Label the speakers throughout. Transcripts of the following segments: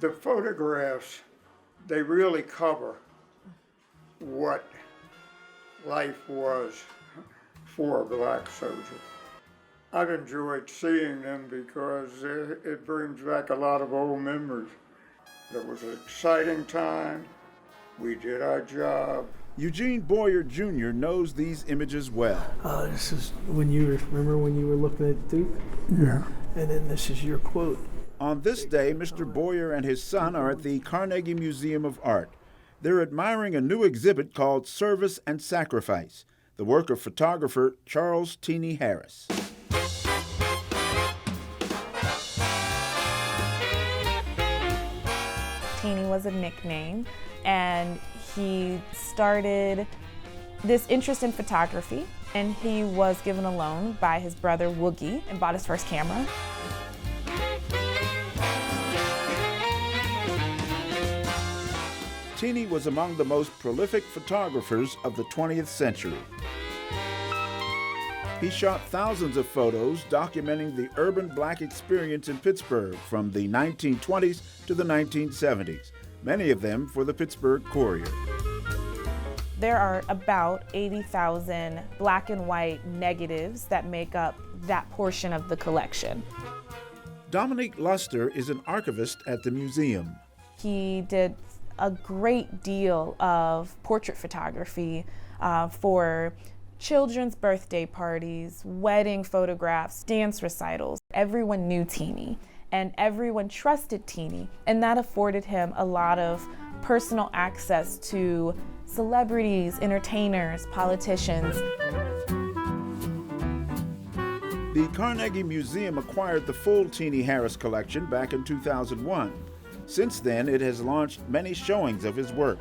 Speaker 1: The photographs, they really cover what life was for a black soldier. I've enjoyed seeing them because it brings back a lot of old memories. It was an exciting time. We did our job.
Speaker 2: Eugene Boyer Jr. knows these images well.
Speaker 3: This is when remember when you were looking at Duke?
Speaker 1: Yeah.
Speaker 3: And then this is your quote.
Speaker 2: On this day, Mr. Boyer and his son are at the Carnegie Museum of Art. They're admiring a new exhibit called Service and Sacrifice, the work of photographer Charles Teenie Harris.
Speaker 4: Teenie was a nickname, and he started this interest in photography, and he was given a loan by his brother Woogie and bought his first camera.
Speaker 2: Teenie was among the most prolific photographers of the 20th century. He shot thousands of photos documenting the urban black experience in Pittsburgh from the 1920s to the 1970s, many of them for the Pittsburgh Courier.
Speaker 4: There are about 80,000 black and white negatives that make up that portion of the collection.
Speaker 2: Dominique Luster is an archivist at the museum.
Speaker 4: He did a great deal of portrait photography for children's birthday parties, wedding photographs, dance recitals. Everyone knew Teenie, and everyone trusted Teenie, and that afforded him a lot of personal access to celebrities, entertainers, politicians.
Speaker 2: The Carnegie Museum acquired the full Teenie Harris collection back in 2001. Since then, it has launched many showings of his work.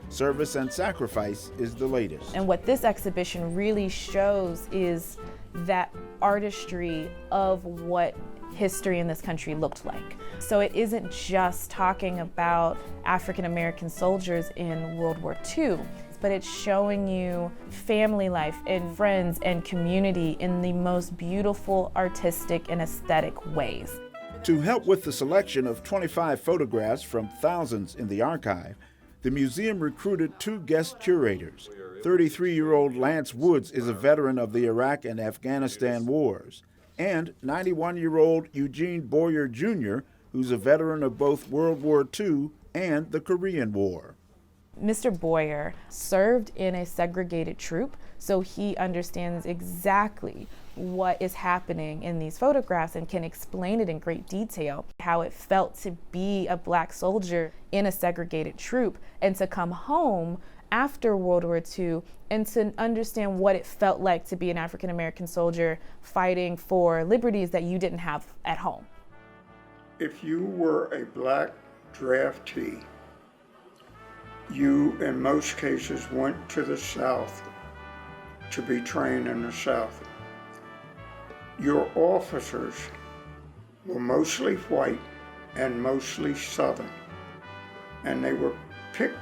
Speaker 2: Service and Sacrifice is the latest.
Speaker 4: And what this exhibition really shows is that artistry of what history in this country looked like. So it isn't just talking about African American soldiers in World War II, but it's showing you family life and friends and community in the most beautiful, artistic, and aesthetic ways.
Speaker 2: To help with the selection of 25 photographs from thousands in the archive, the museum recruited 2 guest curators. 33-year-old Lance Woods is a veteran of the Iraq and Afghanistan wars, and 91-year-old Eugene Boyer Jr., who's a veteran of both World War II and the Korean War.
Speaker 4: Mr. Boyer served in a segregated troop, so he understands exactly what is happening in these photographs and can explain it in great detail, how it felt to be a black soldier in a segregated troop and to come home after World War II and to understand what it felt like to be an African American soldier fighting for liberties that you didn't have at home.
Speaker 1: If you were a black draftee, you in most cases went to the South to be trained in the South. Your officers were mostly white and mostly Southern, and they were picked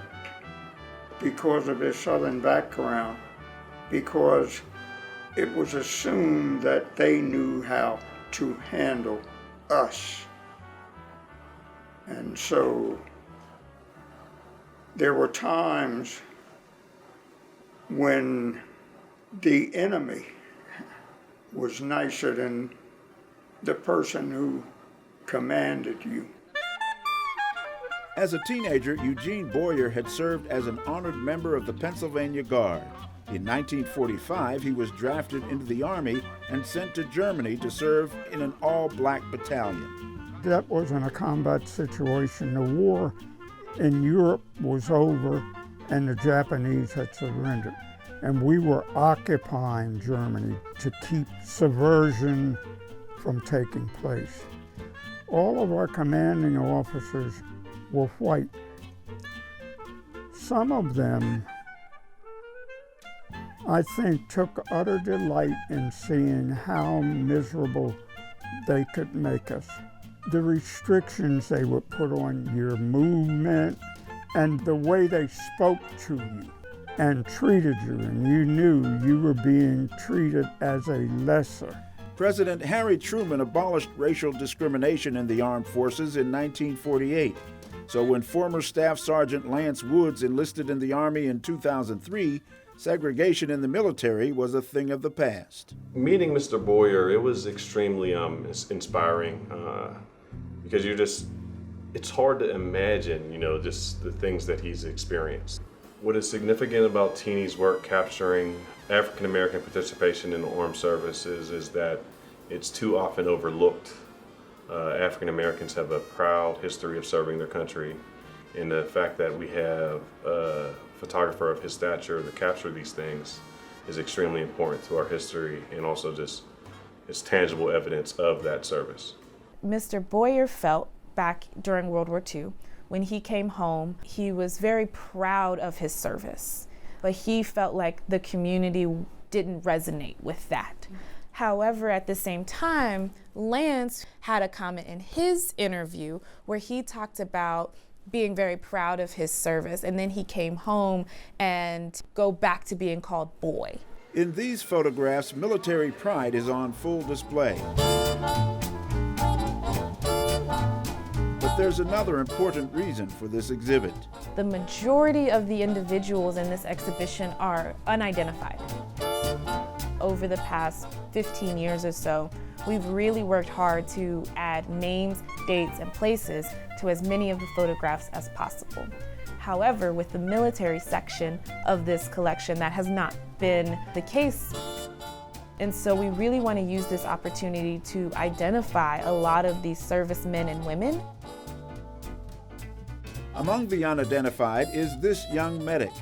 Speaker 1: because of their Southern background, because it was assumed that they knew how to handle us. And so there were times when the enemy was nicer than the person who commanded you.
Speaker 2: As a teenager, Eugene Boyer had served as an honored member of the Pennsylvania Guard. In 1945, he was drafted into the Army and sent to Germany to serve in an all-black battalion.
Speaker 1: That wasn't a combat situation. The war in Europe was over and the Japanese had surrendered. And we were occupying Germany to keep subversion from taking place. All of our commanding officers were white. Some of them, I think, took utter delight in seeing how miserable they could make us. The restrictions they would put on your movement and the way they spoke to you and treated you, and you knew you were being treated as a lesser.
Speaker 2: President Harry Truman abolished racial discrimination in the armed forces in 1948. So when former Staff Sergeant Lance Woods enlisted in the Army in 2003, segregation in the military was a thing of the past.
Speaker 5: Meeting Mr. Boyer, it was extremely inspiring because it's hard to imagine, just the things that he's experienced. What is significant about Teenie's work capturing African American participation in the armed services is that it's too often overlooked. African Americans have a proud history of serving their country, and the fact that we have a photographer of his stature to capture these things is extremely important to our history, and also just it's tangible evidence of that service.
Speaker 4: Mr. Boyer felt back during World War II, when he came home, he was very proud of his service, but he felt like the community didn't resonate with that. However, at the same time, Lance had a comment in his interview where he talked about being very proud of his service, and then he came home and go back to being called boy.
Speaker 2: In these photographs, military pride is on full display. But there's another important reason for this exhibit.
Speaker 4: The majority of the individuals in this exhibition are unidentified. Over the past 15 years or so, we've really worked hard to add names, dates, and places to as many of the photographs as possible. However, with the military section of this collection, that has not been the case. And so we really want to use this opportunity to identify a lot of these servicemen and women.
Speaker 2: Among the unidentified is this young medic.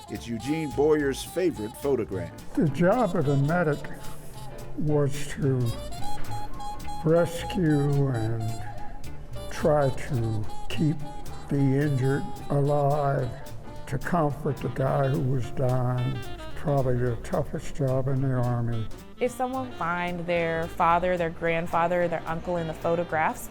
Speaker 2: It's Eugene Boyer's favorite photograph.
Speaker 6: The job of the medic was to rescue and try to keep the injured alive, to comfort the guy who was dying. It's probably the toughest job in the Army.
Speaker 4: If someone finds their father, their grandfather, their uncle in the photographs,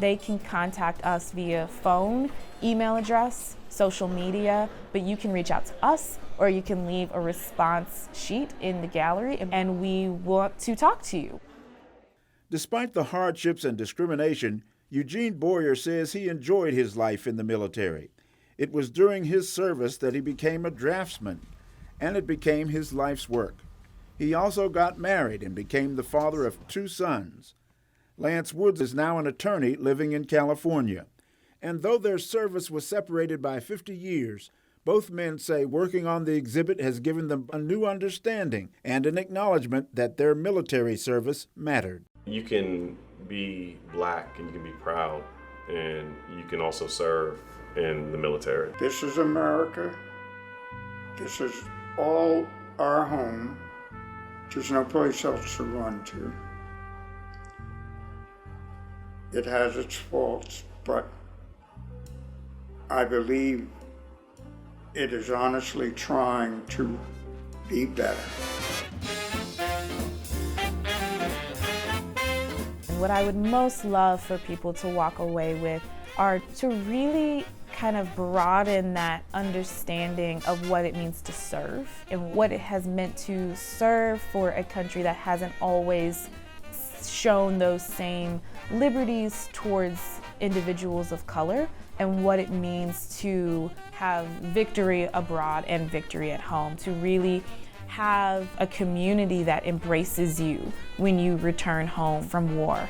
Speaker 4: they can contact us via phone, email address, social media, but you can reach out to us or you can leave a response sheet in the gallery and we want to talk to you.
Speaker 2: Despite the hardships and discrimination, Eugene Boyer says he enjoyed his life in the military. It was during his service that he became a draftsman, and it became his life's work. He also got married and became the father of 2 sons. Lance Woods is now an attorney living in California. And though their service was separated by 50 years, both men say working on the exhibit has given them a new understanding and an acknowledgement that their military service mattered.
Speaker 5: You can be black and you can be proud, and you can also serve in the military.
Speaker 1: This is America. This is all our home. There's no place else to run to. It has its faults, but I believe it is honestly trying to be better.
Speaker 4: What I would most love for people to walk away with are to really kind of broaden that understanding of what it means to serve and what it has meant to serve for a country that hasn't always shown those same liberties towards individuals of color, and what it means to have victory abroad and victory at home, to really have a community that embraces you when you return home from war.